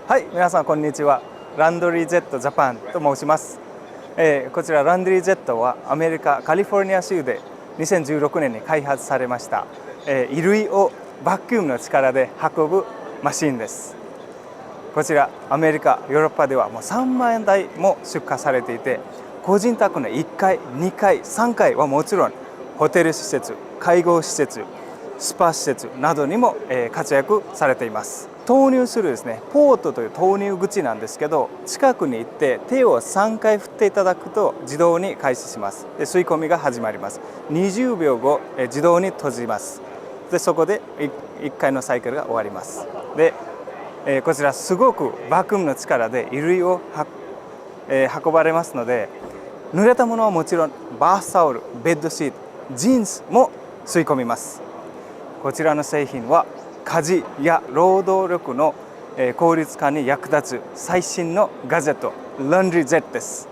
はい、皆さんこんにちは。ランドリー Z ジャパンと申します。こちらランドリー Z はアメリカカリフォルニア州で2016年に開発されました、衣類をバキュームの力で運ぶマシンです。こちらアメリカ、ヨーロッパではもう3万台も出荷されていて、個人宅の1階、2階、3階はもちろんホテル施設、介護施設、スパ施設などにも活躍されています。投入するですね、ポートという投入口なんですけど、近くに行って手を3回振っていただくと自動に開始します。で、吸い込みが始まります。20秒後、自動に閉じます。で、そこで1回のサイクルが終わります。で、こちらすごくバキュームの力で衣類を運ばれますので、濡れたものはもちろんバスタオル、ベッドシート、ジーンズも吸い込みます。こちらの製品は家事や労働力の効率化に役立つ最新のガジェット、ランドリー Z です。